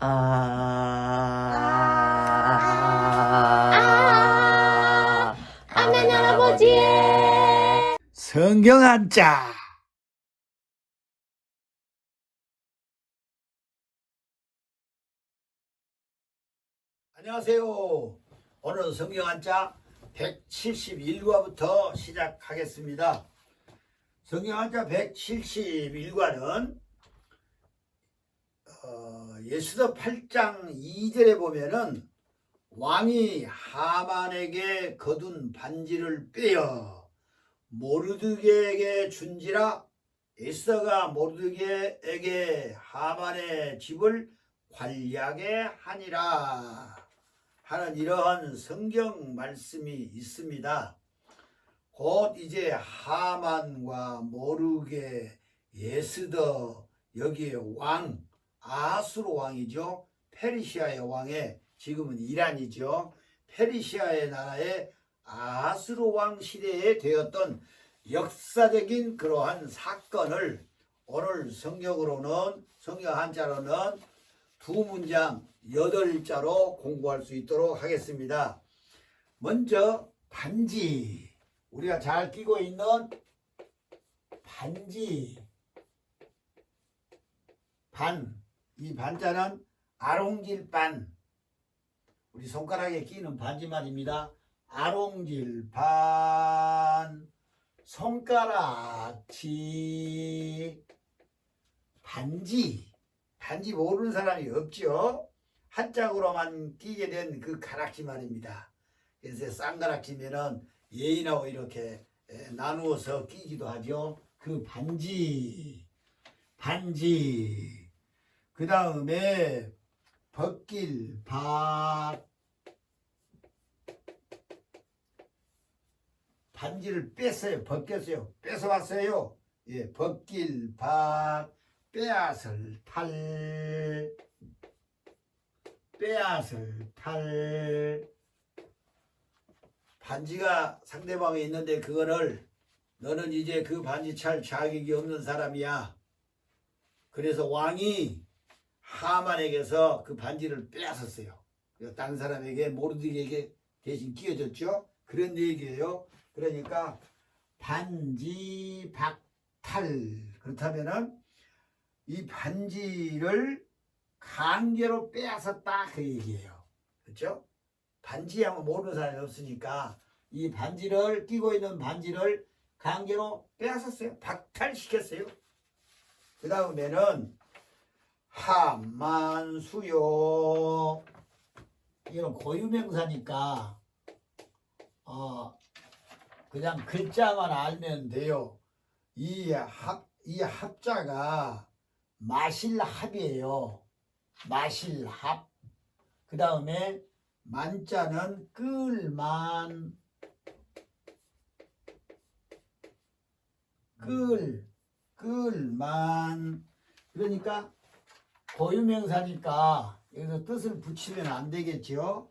하나님 할아버지의 성경 한자. 안녕하세요. 오늘 성경 한자 171과부터 시작하겠습니다. 성경 한자 171과는 예수서 8장 2절에 보면은 왕이 하만에게 거둔 반지를 빼어 모르드게에게 준지라 에스더가 모르드게에게 하만의 집을 관리하게 하니라 하는 이러한 성경 말씀이 있습니다. 곧 이제 하만과 모르게, 에스더, 여기에 왕, 아수르 왕이죠. 페르시아의 왕에, 지금은 이란이죠. 페르시아의 나라의 아수르 왕 시대에 되었던 역사적인 그러한 사건을 오늘 성경 한자로는 두 문장 8자로 공부할 수 있도록 하겠습니다. 먼저 반지, 우리가 잘 끼고 있는 반지, 이 반자는 아롱질반, 우리 손가락에 끼는 반지 말입니다. 아롱질반, 손가락치, 반지 모르는 사람이 없죠. 한짝으로만 끼게 된 그 가락지 말입니다. 그래서 쌍가락지면은 예인하고 이렇게 나누어서 끼기도 하죠. 그 반지. 그 다음에 벗길밭, 반지를 뺐어요. 벗겼어요. 뺏어왔어요. 예, 벗길밭, 빼앗을 탈, 반지가 상대방에 있는데 그거를 너는 이제 그 반지 찰 자격이 없는 사람이야. 그래서 왕이 하만에게서 그 반지를 빼앗았어요. 그래서 다른 사람에게, 모르드게에게 대신 끼워줬죠. 그런 얘기예요. 그러니까 반지 박탈. 그렇다면은 이 반지를 강제로 빼앗았다 그 얘기예요. 그렇죠? 반지하면 모르는 사람이 없으니까 이 반지를, 끼고 있는 반지를 강제로 빼앗았어요. 박탈시켰어요. 그 다음에는 하만수요, 이런 고유명사니까 그냥 글자만 알면 돼요. 이 합자가 마실합이에요. 마실합. 그 다음에 만자는 끌만, 끌만. 그러니까 고유명사니까 여기서 뜻을 붙이면 안 되겠죠.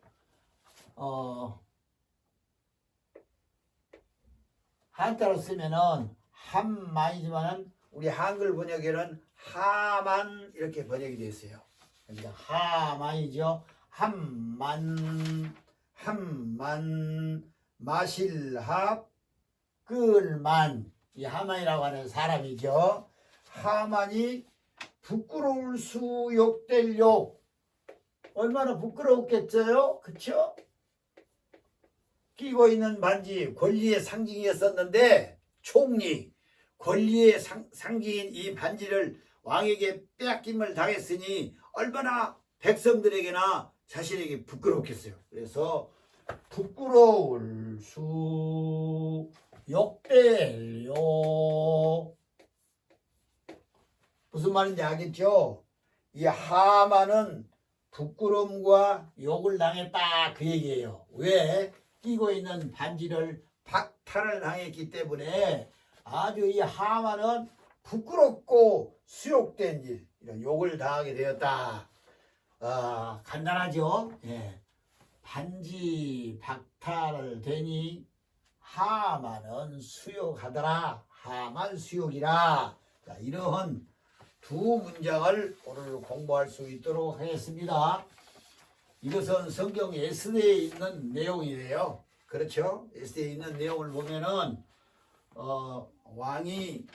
한자로 쓰면은 한만이지만은 우리 한글 번역에는 하만 이렇게 번역이 되어 있어요. 그러니까 하만이죠. 한만, 마실합, 끌만. 이 하만이라고 하는 사람이죠. 하만이 부끄러울 수 욕될 욕. 얼마나 부끄러웠겠어요? 그쵸? 끼고 있는 반지, 권리의 상징이었었는데, 총리, 권리의 상징인 이 반지를 왕에게 빼앗김을 당했으니 얼마나 백성들에게나 자신에게 부끄럽겠어요. 그래서 부끄러울 수 욕될 욕. 무슨 말인지 알겠죠? 이 하만은 부끄러움과 욕을 당했다 그 얘기예요. 왜? 끼고 있는 반지를 박탈을 당했기 때문에 아주 이 하만은 부끄럽고 수욕된 일, 이런 욕을 당하게 되었다. 간단하죠? 예. 반지 박탈을 되니 하만은 수욕하더라. 하만 수욕이라. 자, 이러한 두 문장을 오늘 공부할 수 있도록 하겠습니다. 이것은 성경 에스더에 있는 내용이에요. 그렇죠? 에스더에 있는 내용을 보면은 왕이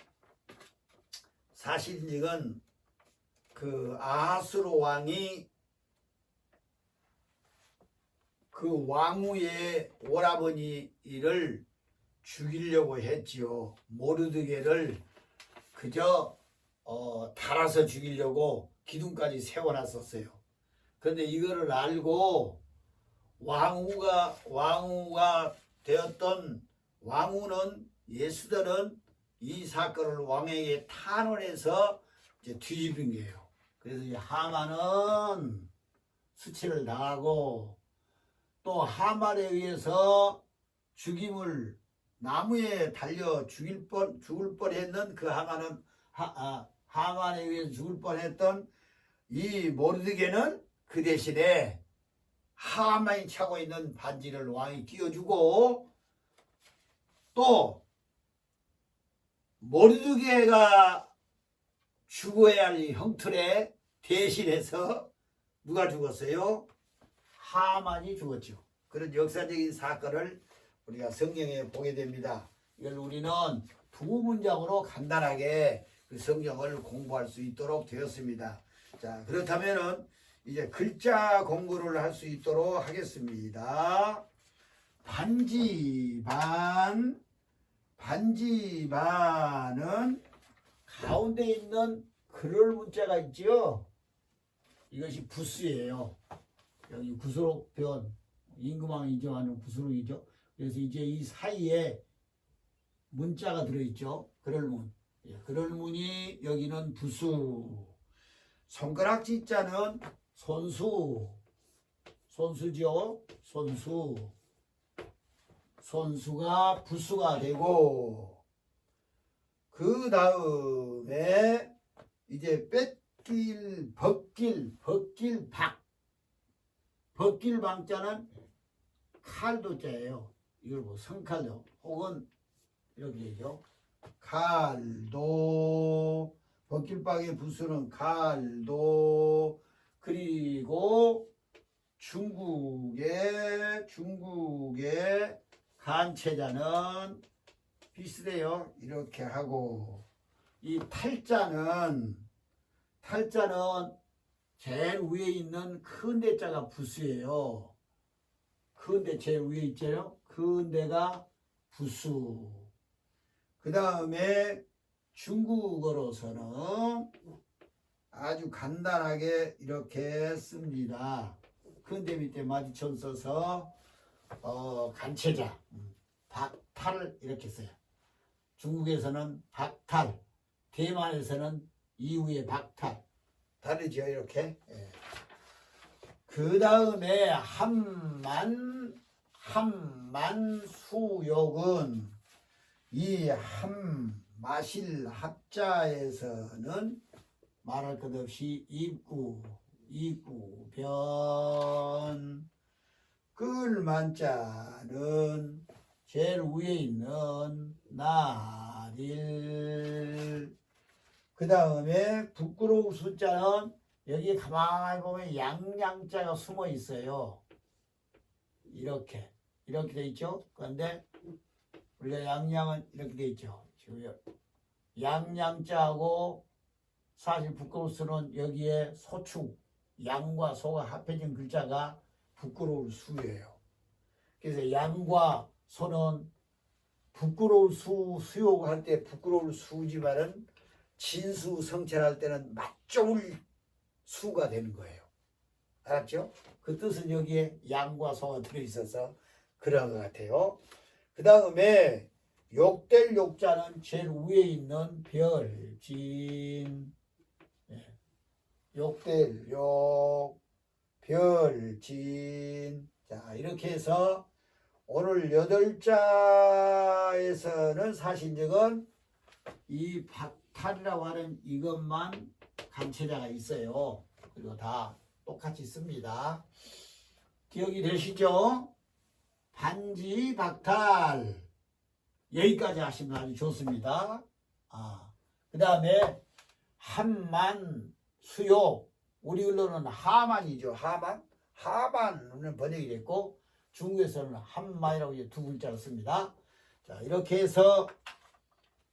사실 이건 그 아하스로 왕이 그 왕후의 오라버니를 죽이려고 했지요. 모르드게를 그저 달아서 죽이려고 기둥까지 세워놨었어요. 그런데 이거를 알고 왕후가 되었던 왕후는 에스더는 이 사건을 왕에게 탄원해서 이제 뒤집은 거예요. 그래서 이 하만은 수치를 당하고 또 하만에 의해서 죽임을 나무에 달려 죽을 뻔했는 그 하만은 하만에 의해서 죽을 뻔했던 이 모르드게는 그 대신에 하만이 차고 있는 반지를 왕이 끼워주고 또 모르드게가 죽어야 할 형틀에 대신해서 누가 죽었어요? 하만이 죽었죠. 그런 역사적인 사건을 우리가 성경에 보게 됩니다. 이걸 우리는 두 문장으로 간단하게 그 성경을 공부할 수 있도록 되었습니다. 자, 그렇다면은 이제 글자 공부를 할 수 있도록 하겠습니다. 반지반은 가운데 있는 그럴 문자가 있죠. 이것이 부수예요. 여기 구수록변 임금왕이죠 하는 구수록이죠. 그래서 이제 이 사이에 문자가 들어있죠. 그럴문. 그럴문이 여기는 부수. 손가락지 자는 손수죠. 손수가 부수가 되고 그 다음에 이제 벗길 방자는 칼도자예요. 이걸 뭐 성칼도 혹은 이렇게 되죠. 칼도 벗길방의 부수는 칼도 그리고 중국의 간체자는 비슷해요. 이렇게 하고 이 탈자는 제일 위에 있는 큰 대자가 부수예요. 큰 대 제일 위에 있잖아요. 큰 대가 부수. 그 다음에 중국어로서는 아주 간단하게 이렇게 씁니다. 큰 대 밑에 마주쳐 써서 간체자, 박탈 이렇게 써요. 중국에서는 박탈, 대만에서는 이후에 박탈. 다르죠 이렇게. 예. 그 다음에 함만수욕은 이 마실 합자에서는 말할 것 없이 입구변 끌만자는 제일 위에 있는 나릴. 그 다음에 부끄러울 숫자는 여기 가만히 보면 양양자가 숨어 있어요. 이렇게 돼 있죠. 그런데 우리가 양양은 이렇게 돼 있죠. 양양자하고 사실 부끄러울 수는 여기에 소축 양과 소가 합해진 글자가 부끄러울 수예요. 그래서 양과 소는 부끄러울 수욕을 할 때 부끄러울 수지만은 진수 성찰할 때는 맞종을 수가 되는 거예요. 알았죠? 그 뜻은 여기에 양과 소가 들어있어서 그런 것 같아요. 그 다음에 욕될 욕자는 제일 위에 있는 별진. 욕될 욕 별진. 자, 이렇게 해서 오늘 8자에서는 사실적은 이 박탈이라고 하는 이것만 간체자가 있어요. 그리고 다 똑같이 씁니다. 기억이 되시죠? 반지 박탈 여기까지 하시면 아주 좋습니다. 그 다음에 한만 수요. 우리 언론은 하만이죠. 하만은 번역이 됐고 중국에서는 한만이라고 이제 두 글자를 씁니다. 자, 이렇게 해서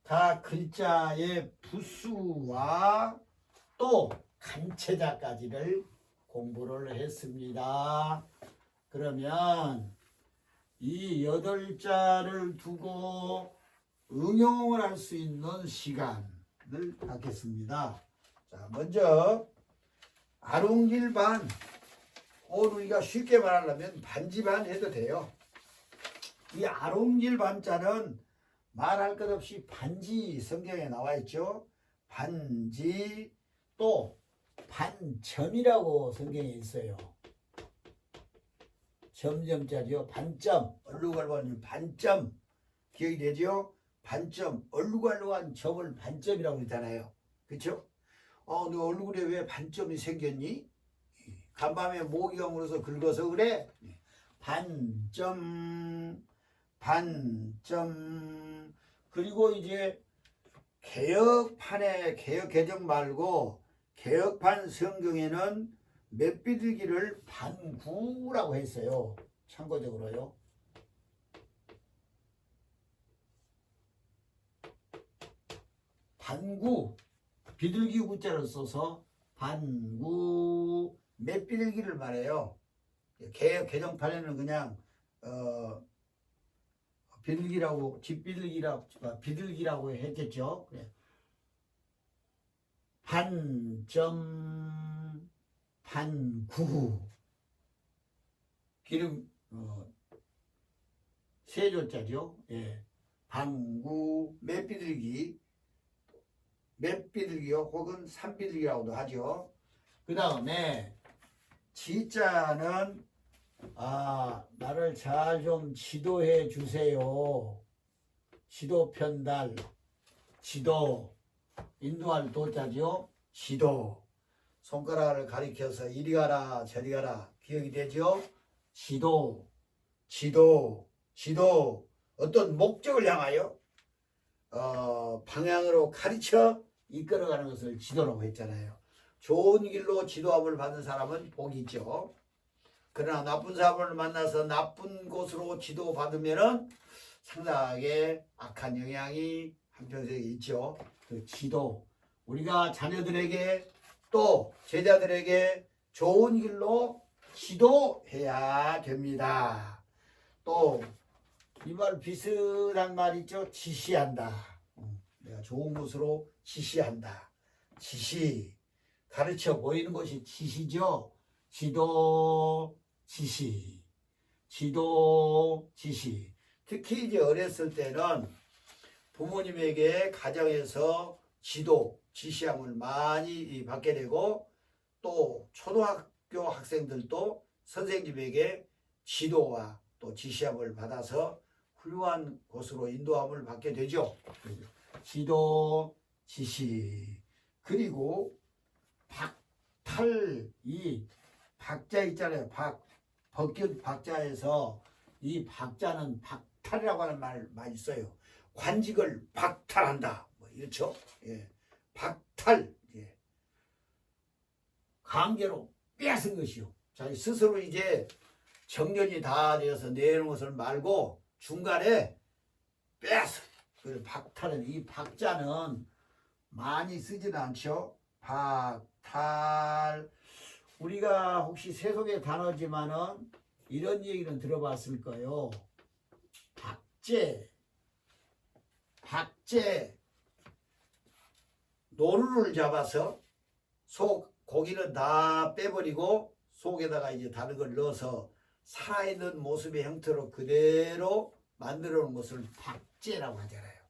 각 글자의 부수와 또 간체자까지를 공부를 했습니다. 그러면 이 8자를 두고 응용을 할 수 있는 시간을 갖겠습니다. 자, 먼저 아롱길반, 우리가 쉽게 말하려면 반지반 해도 돼요. 이 아롱길반자는 말할 것 없이 반지 성경에 나와 있죠. 반지, 또 반점이라고 성경에 있어요. 점점자리요. 반점, 얼룩얼룩한 반점, 기억이 되죠? 반점, 얼룩얼룩한 점을 반점이라고 그러잖아요. 그렇죠? 너 얼굴에 왜 반점이 생겼니? 간밤에 모기가 물어서 긁어서 그래? 반점. 그리고 이제 개혁판에, 개혁개정 말고 개혁판 성경에는 맷비들기를 반구라고 했어요. 참고적으로요. 반구, 비둘기 구자를 써서 반구, 맷비둘기를 말해요. 개혁 개정판에는 그냥 비둘기라고, 비둘기라고 했겠죠. 그래. 반점, 반구, 기름 세조자죠. 예. 반구, 맷비둘기요, 혹은 산비둘기라고도 하죠. 그 다음에 지자는 나를 잘 좀 지도해 주세요. 지도 편달, 지도, 인도할 도자죠. 지도, 손가락을 가리켜서 이리 가라 저리 가라, 기억이 되죠. 지도, 어떤 목적을 향하여 방향으로 가르쳐 이끌어가는 것을 지도라고 했잖아요. 좋은 길로 지도함을 받는 사람은 복이 있죠. 그러나 나쁜 사람을 만나서 나쁜 곳으로 지도받으면 상당하게 악한 영향이 한평생에 있죠. 그 지도, 우리가 자녀들에게 또 제자들에게 좋은 길로 지도해야 됩니다. 또 이 말 비슷한 말 있죠. 지시한다. 내가 좋은 곳으로 지시한다. 지시, 가르쳐 보이는 것이 지시죠. 지도, 지시. 특히 이제 어렸을 때는 부모님에게 가정에서 지도, 지시함을 많이 받게 되고, 또 초등학교 학생들도 선생님에게 지도와 또 지시함을 받아서 훌륭한 곳으로 인도함을 받게 되죠. 지도, 지시. 그리고 박탈, 이 박자 있잖아요. 벗긴 박자에서 이 박자는 박탈이라고 하는 말 많이 써요. 관직을 박탈한다, 뭐 이렇죠. 예. 박탈, 예. 강제로 빼앗은 것이요. 자, 스스로 이제 정년이 다 되어서 내놓은 것을 말고 중간에 빼앗은, 그 박탈은, 이 박자는 많이 쓰지는 않죠. 박탈. 우리가 혹시 세속의 단어지만은 이런 얘기는 들어봤을 거예요. 박제. 노루를 잡아서 고기는 다 빼버리고 속에다가 이제 다른 걸 넣어서 살아있는 모습의 형태로 그대로 만들어 놓은 것을 박제라고 하잖아요.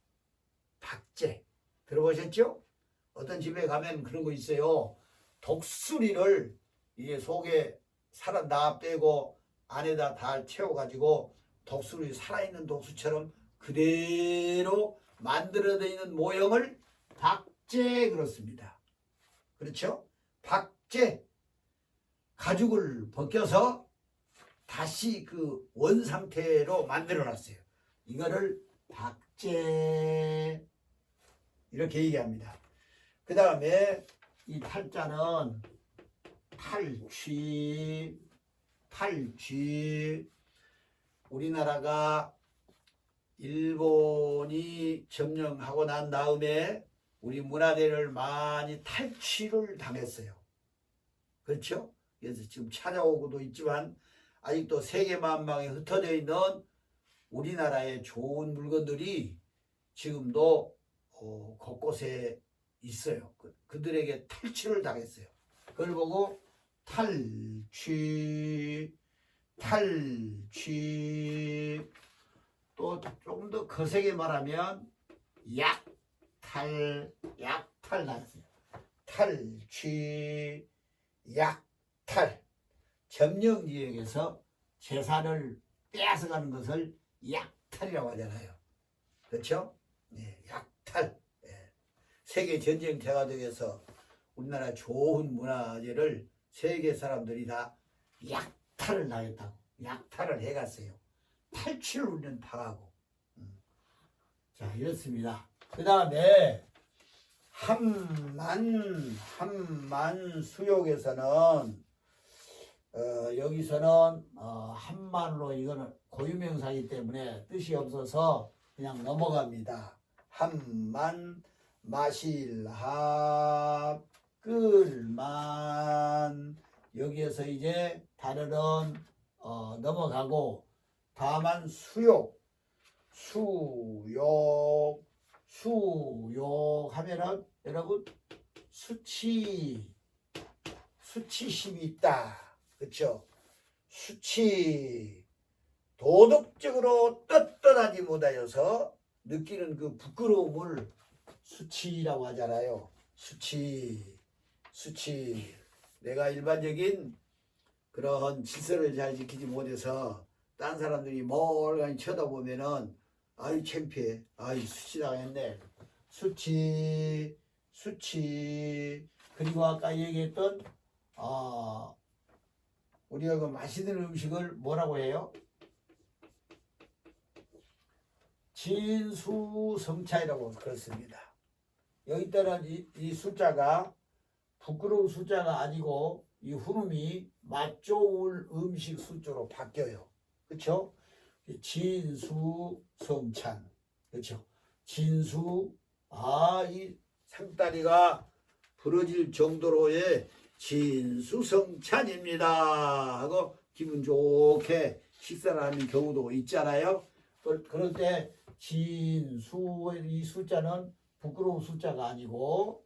박제. 들어보셨죠? 어떤 집에 가면 그런 거 있어요. 독수리를 이게 속에 살아 다 빼고 안에다 다 채워가지고 독수리, 살아있는 독수처럼 그대로 만들어져 있는 모형을 박제 그렇습니다. 그렇죠? 박제. 가죽을 벗겨서 다시 그 원상태로 만들어 놨어요. 이거를 박제, 이렇게 얘기합니다. 그 다음에 이 탈자는 탈취. 우리나라가 일본이 점령하고 난 다음에 우리 문화재를 많이 탈취를 당했어요. 그렇죠? 그래서 지금 찾아오고도 있지만 아직도 세계 만방에 흩어져 있는 우리나라의 좋은 물건들이 지금도 곳곳에 있어요. 그들에게 탈취를 당했어요. 그걸 보고 탈취. 또 조금 더 거세게 말하면 약탈 나왔어요. 탈취, 약탈. 점령 지역에서 재산을 빼앗아가는 것을 약탈이라고 하잖아요. 그렇죠? 네, 약탈. 네. 세계 전쟁터가 되어서 우리나라 좋은 문화재를 세계 사람들이 다 약탈을 당했다고. 약탈을 해갔어요. 탈취를 우리는 당하고. 자, 이렇습니다. 그 다음에 한만 수욕에서는 여기서는 한만으로 이거는 고유명사이기 때문에 뜻이 없어서 그냥 넘어갑니다. 한만 마실합 끌만. 여기에서 이제 단어는 넘어가고 다만 수욕 하면은 여러분 수치심이 있다. 그렇죠? 수치 도덕적으로 떳떳하지 못하여서 느끼는 그 부끄러움을 수치라고 하잖아요. 수치. 내가 일반적인 그런 질서를 잘 지키지 못해서 딴 사람들이 멀리 쳐다보면은 아이 창피해, 아이 수치당했네. 수치. 그리고 아까 얘기했던 우리가 그 맛있는 음식을 뭐라고 해요? 진수성찬이라고 그렇습니다. 여기 따른 이 숫자가 부끄러운 숫자가 아니고 이 후름이 맛 좋을 음식 숫자로 바뀌어요. 그렇죠? 진수성찬. 그렇죠? 진수. 이 상다리가 부러질 정도로의 진수성찬입니다 하고 기분 좋게 식사를 하는 경우도 있잖아요. 그럴 때 진수의 이 숫자는 부끄러운 숫자가 아니고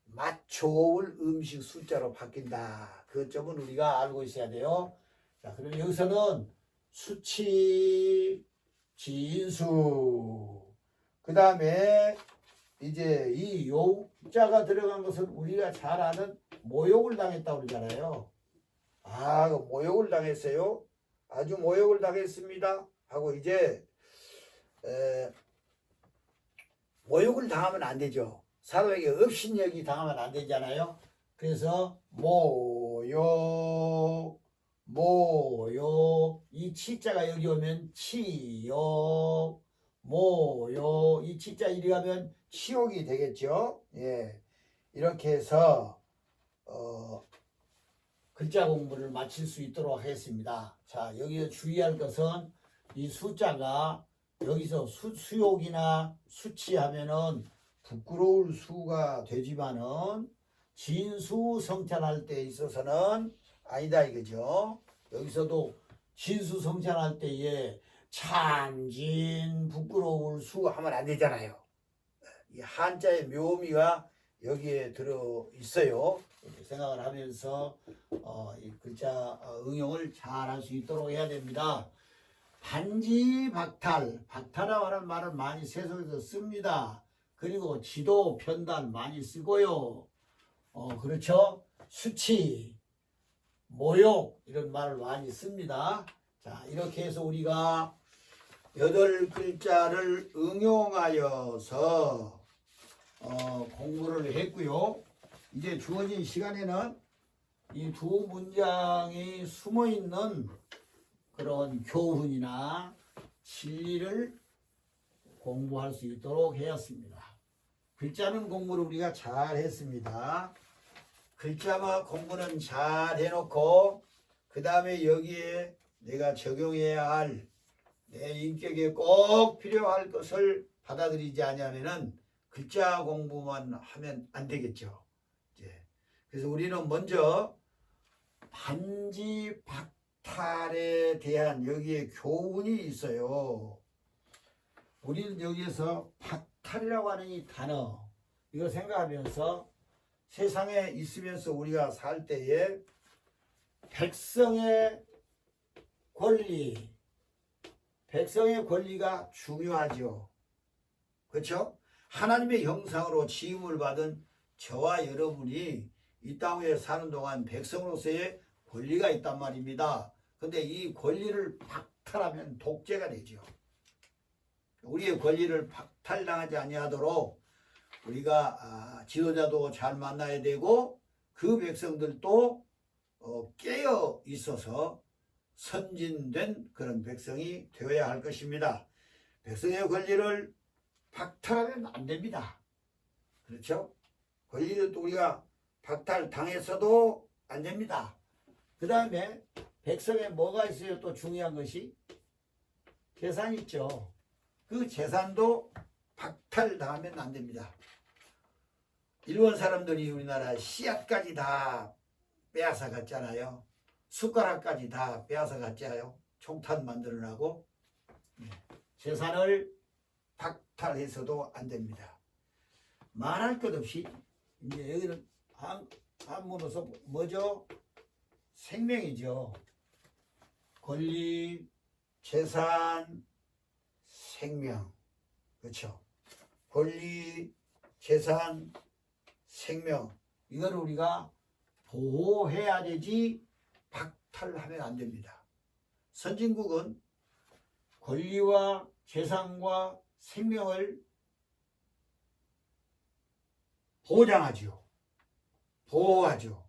맛 좋을 음식 숫자로 바뀐다. 그 점은 우리가 알고 있어야 돼요. 자, 그럼 여기서는 수치, 진수. 그 다음에 이제 이 욕자가 들어간 것은 우리가 잘 아는 모욕을 당했다고 그러잖아요. 그 모욕을 당했어요. 아주 모욕을 당했습니다. 하고 이제 모욕을 당하면 안 되죠. 사람에게 업신여기 당하면 안 되잖아요. 그래서 모욕. 이 치자가 여기 오면 치욕. 모욕. 이 치자 이리 가면 치욕이 되겠죠. 예. 이렇게 해서 글자 공부를 마칠 수 있도록 하겠습니다. 자, 여기서 주의할 것은 이 숫자가 여기서 수욕이나 수치하면은 부끄러울 수가 되지만은 진수성찬할 때 있어서는 아니다 이거죠. 여기서도 진수성찬할 때에 참진 부끄러울 수 하면 안 되잖아요. 이 한자의 묘미가 여기에 들어 있어요. 이렇게 생각을 하면서 이 글자 응용을 잘 할 수 있도록 해야 됩니다. 박탈이라고 하는 말을 많이 세속에서 씁니다. 그리고 지도 편단 많이 쓰고요. 그렇죠? 수치, 모욕 이런 말을 많이 씁니다. 자, 이렇게 해서 우리가 8글자를 응용하여서 공부를 했고요. 이제 주어진 시간에는 이 두 문장이 숨어있는 그런 교훈이나 진리를 공부할 수 있도록 하였습니다. 글자는 공부를 우리가 잘 했습니다. 글자만 공부는 잘 해놓고 그 다음에 여기에 내가 적용해야 할 내 인격에 꼭 필요할 것을 받아들이지 않으면은 글자 공부만 하면 안 되겠죠. 이제 그래서 우리는 먼저 반지 박탈에 대한 여기에 교훈이 있어요. 우리는 여기에서 박탈이라고 하는 이 단어 이거 생각하면서 세상에 있으면서 우리가 살 때에 백성의 권리가 중요하죠. 그렇죠? 하나님의 형상으로 지음을 받은 저와 여러분이 이 땅에 사는 동안 백성으로서의 권리가 있단 말입니다. 근데 이 권리를 박탈하면 독재가 되죠. 우리의 권리를 박탈당하지 아니하도록 우리가 지도자도 잘 만나야 되고 그 백성들도 깨어 있어서 선진된 그런 백성이 되어야 할 것입니다. 백성의 권리를 박탈하면 안 됩니다. 그렇죠? 권리를 또 우리가 박탈당해서도 안 됩니다. 그 다음에 백성에 뭐가 있어요? 또 중요한 것이 재산 있죠. 그 재산도 박탈당하면 안 됩니다. 일본 사람들이 우리나라 씨앗까지 다 빼앗아 갔잖아요. 숟가락까지 다 빼앗아 갔잖아요. 총탄 만들으라고. 재산을 박탈해서도 안 됩니다. 말할 것 없이 이제 여기는 한문으로서 뭐죠? 생명이죠. 권리, 재산, 생명. 그렇죠? 권리, 재산, 생명. 이걸 우리가 보호해야 되지 박탈하면 안 됩니다. 선진국은 권리와 재산과 생명을 보장하죠. 보호하죠.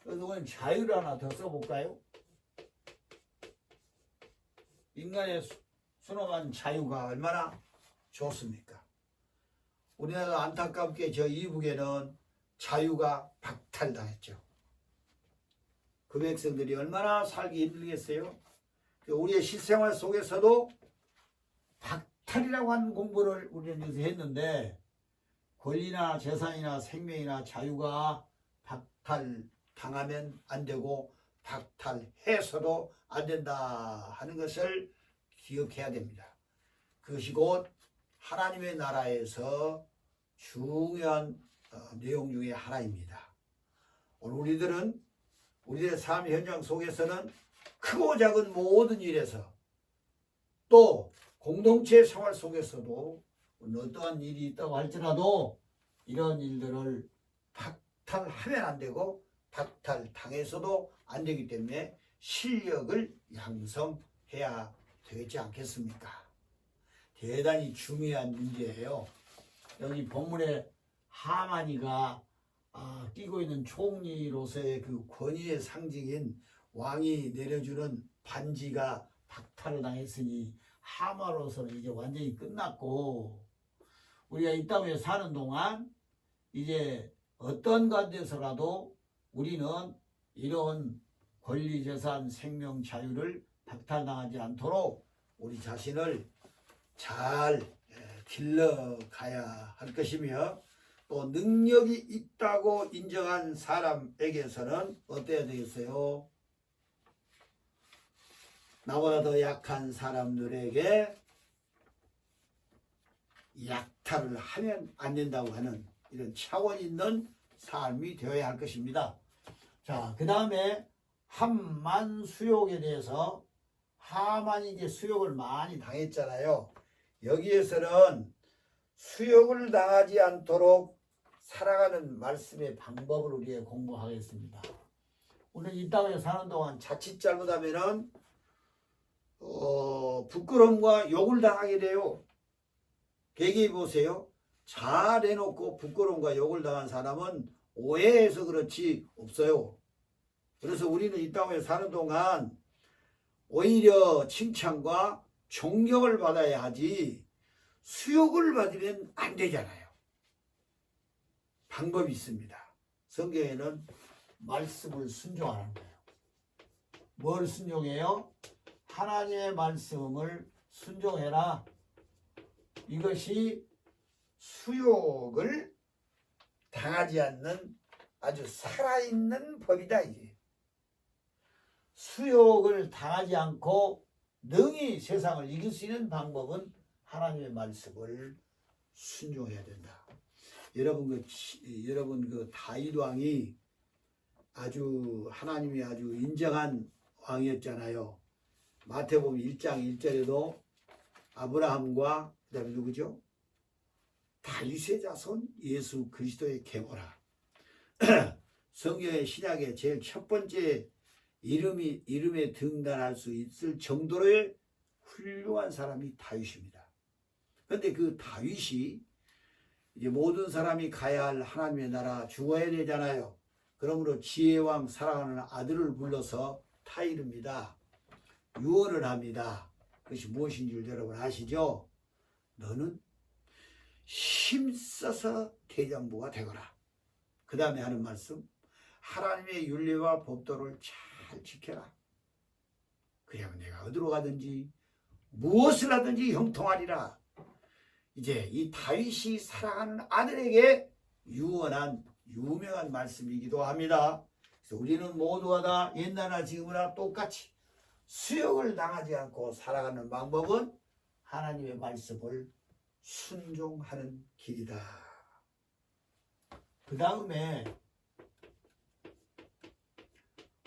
그래서 오늘 자유를 하나 더 써볼까요? 인간의 순엄한 자유가 얼마나 좋습니까? 우리나라 안타깝게 저 이북에는 자유가 박탈당했죠. 그 백성들이 얼마나 살기 힘들겠어요? 우리의 실생활 속에서도 박탈이라고 하는 공부를 우리는 여기서 했는데 권리나 재산이나 생명이나 자유가 박탈당하면 안 되고 박탈해서도 안 된다 하는 것을 기억해야 됩니다. 그것이 곧 하나님의 나라에서 중요한 내용 중에 하나입니다. 오늘 우리들의 삶 현장 속에서는 크고 작은 모든 일에서 또 공동체 생활 속에서도 어떠한 일이 있다고 할지라도 이런 일들을 박탈하면 안 되고 박탈당해서도 안 되기 때문에 실력을 양성해야 되겠지 않겠습니까? 대단히 중요한 문제예요. 여기 본문에 하만이가 끼고 있는 총리로서의 그 권위의 상징인 왕이 내려주는 반지가 박탈을 당했으니 하만으로서는 이제 완전히 끝났고 우리가 이 땅에 사는 동안 이제 어떤 가운데서라도 우리는 이런 권리, 재산, 생명, 자유를 박탈당하지 않도록 우리 자신을 잘 길러가야 할 것이며 또 능력이 있다고 인정한 사람에게서는 어때야 되겠어요? 나보다 더 약한 사람들에게 약탈을 하면 안 된다고 하는 이런 차원 있는 삶이 되어야 할 것입니다. 자, 그 다음에 함만 수욕에 대해서 하만이 이제 수욕을 많이 당했잖아요. 여기에서는 수욕을 당하지 않도록 살아가는 말씀의 방법을 우리가 공부하겠습니다. 우리는 이 땅에 사는 동안 자칫 잘못하면은 부끄러움과 욕을 당하게 돼요. 계기해 보세요. 잘 해놓고 부끄러움과 욕을 당한 사람은 오해해서 그렇지 없어요. 그래서 우리는 이 땅에 사는 동안 오히려 칭찬과 존경을 받아야 하지 수욕을 받으면 안 되잖아요. 방법이 있습니다. 성경에는 말씀을 순종하는 거예요. 뭘 순종해요? 하나님의 말씀을 순종해라. 이것이 수욕을 당하지 않는 아주 살아있는 법이다. 이게. 수욕을 당하지 않고 능히 세상을 이길 수 있는 방법은 하나님의 말씀을 순종해야 된다. 여러분 그 다윗 왕이 아주 하나님이 아주 인정한 왕이었잖아요. 마태복음 1장 1절에도 아브라함과 그다음에 누구죠? 다윗의 자손 예수 그리스도의 계보라. 성경의 신약의 제일 첫 번째 이름에 등단할 수 있을 정도로의 훌륭한 사람이 다윗입니다. 그런데 그 다윗이 이제 모든 사람이 가야 할 하나님의 나라 죽어야 되잖아요. 그러므로 지혜왕 사랑하는 아들을 불러서 타이릅니다. 유언을 합니다. 그것이 무엇인 줄 여러분 아시죠? 너는 힘써서 대장부가 되거라. 그 다음에 하는 말씀, 하나님의 윤리와 법도를 잘 지켜라. 그러면 내가 어디로 가든지 무엇을 하든지 형통하리라. 이제 이 다윗이 사랑하는 아들에게 유언한 유명한 말씀이기도 합니다. 그래서 우리는 모두가 다 옛날이나 지금이나 똑같이 수욕을 당하지 않고 살아가는 방법은 하나님의 말씀을 순종하는 길이다. 그 다음에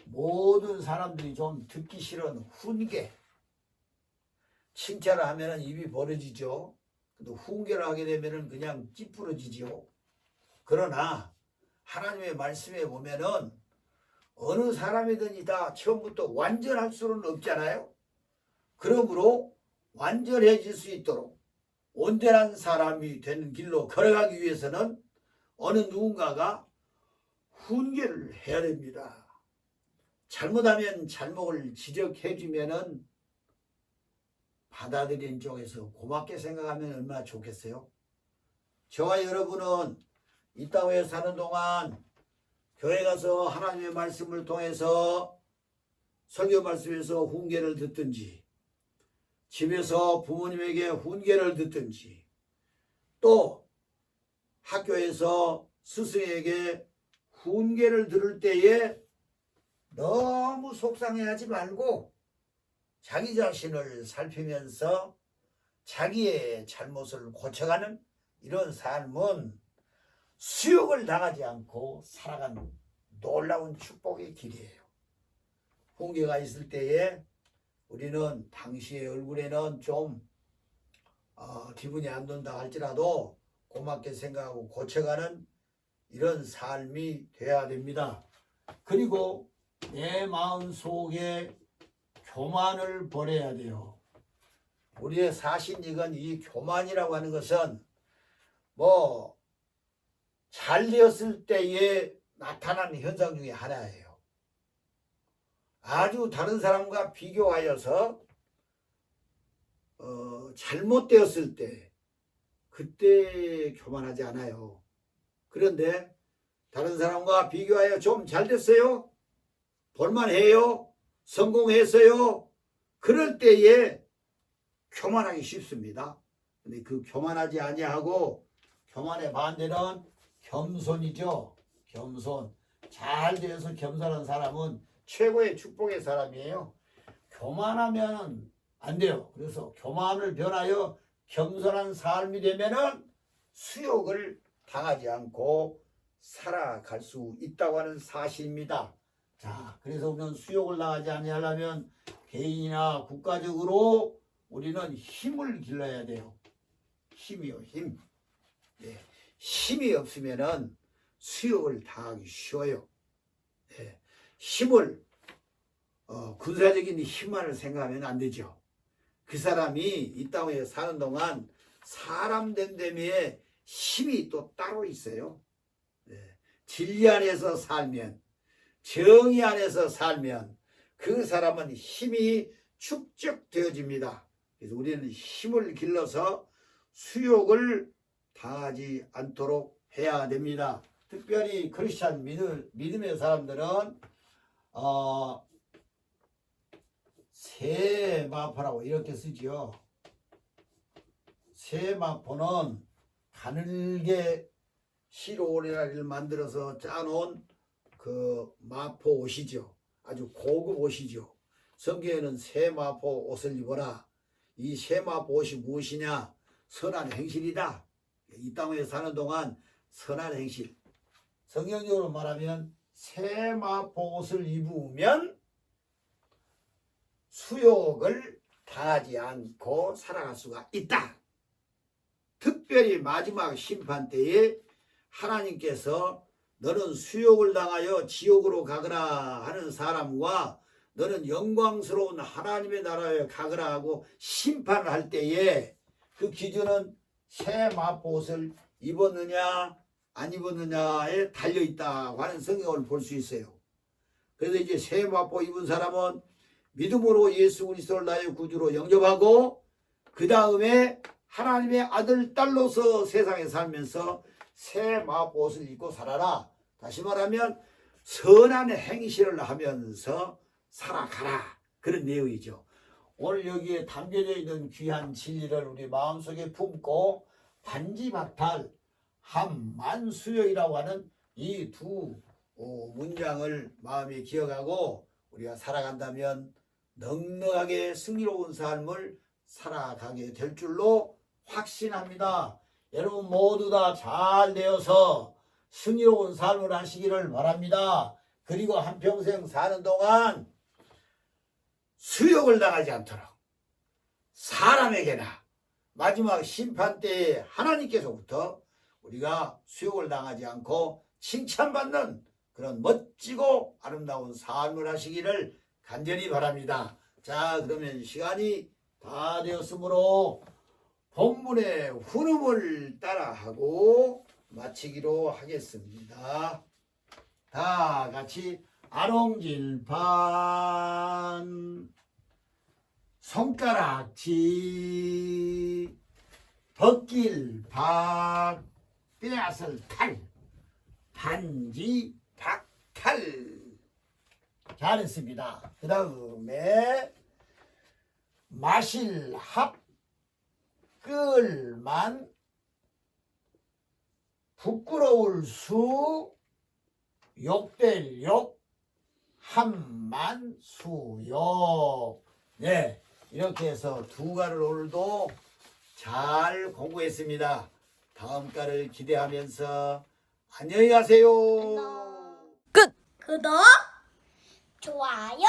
모든 사람들이 좀 듣기 싫은 훈계. 칭찬을 하면 입이 벌어지죠. 근데 훈계를 하게 되면 그냥 찌푸러지죠. 그러나 하나님의 말씀에 보면은 어느 사람이든지 다 처음부터 완전할 수는 없잖아요. 그러므로 완전해질 수 있도록 온전한 사람이 되는 길로 걸어가기 위해서는 어느 누군가가 훈계를 해야 됩니다. 잘못하면 잘못을 지적해주면은 받아들이는 쪽에서 고맙게 생각하면 얼마나 좋겠어요. 저와 여러분은 이 땅에 사는 동안 교회 가서 하나님의 말씀을 통해서 설교 말씀에서 훈계를 듣든지 집에서 부모님에게 훈계를 듣든지 또 학교에서 스승에게 훈계를 들을 때에 너무 속상해하지 말고 자기 자신을 살피면서 자기의 잘못을 고쳐가는 이런 삶은 수욕을 당하지 않고 살아가는 놀라운 축복의 길이에요. 훈계가 있을 때에 우리는 당시의 얼굴에는 좀 기분이 안 좋다 할지라도 고맙게 생각하고 고쳐가는 이런 삶이 돼야 됩니다. 그리고 내 마음 속에 교만을 버려야 돼요. 우리의 사신익은 이 교만이라고 하는 것은 잘 되었을 때에 나타나는 현상 중에 하나예요. 아주 다른 사람과 비교하여서 잘못되었을 때 그때 교만하지 않아요. 그런데 다른 사람과 비교하여 좀 잘 됐어요? 볼만해요? 성공했어요? 그럴 때에 교만하기 쉽습니다. 근데 그 교만하지 아니하고 교만의 반대는 겸손이죠. 겸손. 잘 되어서 겸손한 사람은 최고의 축복의 사람이에요. 교만하면 안 돼요. 그래서 교만을 변하여 겸손한 삶이 되면은 수욕을 당하지 않고 살아갈 수 있다고 하는 사실입니다. 자, 그래서 우리는 수욕을 당하지 아니하려면 개인이나 국가적으로 우리는 힘을 길러야 돼요. 힘이요, 힘. 네. 힘이 없으면은 수욕을 당하기 쉬워요. 네. 힘을 군사적인 힘만을 생각하면 안 되죠. 그 사람이 이 땅에 사는 동안 사람 된 데에 힘이 또 따로 있어요. 네. 진리 안에서 살면, 정의 안에서 살면 그 사람은 힘이 축적되어집니다. 그래서 우리는 힘을 길러서 수욕을 당하지 않도록 해야 됩니다. 특별히 크리스찬 믿음의 사람들은 세마포라고 이렇게 쓰지요. 세마포는 가늘게 시로오리를 만들어서 짜놓은 그 마포 옷이죠. 아주 고급 옷이죠. 성경에는 세마포 옷을 입어라. 이 세마포 옷이 무엇이냐? 선한 행실이다. 이 땅에 사는 동안 선한 행실. 성경적으로 말하면 세마포 옷을 입으면 수욕을 당하지 않고 살아갈 수가 있다. 특별히 마지막 심판 때에 하나님께서 너는 수욕을 당하여 지옥으로 가거나 하는 사람과 너는 영광스러운 하나님의 나라에 가거나 하고 심판을 할 때에 그 기준은 새 마포옷을 입었느냐 안 입었느냐에 달려있다고 하는 성경을 볼 수 있어요. 그래서 이제 새 마포 입은 사람은 믿음으로 예수 그리스도를 나의 구주로 영접하고 그 다음에 하나님의 아들 딸로서 세상에 살면서 새 마포옷을 입고 살아라. 다시 말하면 선한 행실을 하면서 살아가라. 그런 내용이죠. 오늘 여기에 담겨져 있는 귀한 진리를 우리 마음속에 품고 반지박탈 함만수여이라고 하는 이 두 문장을 마음에 기억하고 우리가 살아간다면 넉넉하게 승리로운 삶을 살아가게 될 줄로 확신합니다. 여러분 모두 다 잘 되어서 승리로운 삶을 하시기를 바랍니다. 그리고 한평생 사는 동안 수욕을 당하지 않도록 사람에게나 마지막 심판 때에 하나님께서부터 우리가 수욕을 당하지 않고 칭찬받는 그런 멋지고 아름다운 삶을 하시기를 간절히 바랍니다. 자, 그러면 시간이 다 되었으므로 본문의 훈음을 따라하고 마치기로 하겠습니다. 다 같이 아롱질판 손가락질 벗길박 빼앗을 탈 반지 박탈. 잘했습니다. 그 다음에 마실 합 끌만 부끄러울 수 욕될 욕 함만수욕. 네, 이렇게 해서 두 가를 오늘도 잘 공부했습니다. 다음 가를 기대하면서 안녕히 가세요. 구독, 좋아요.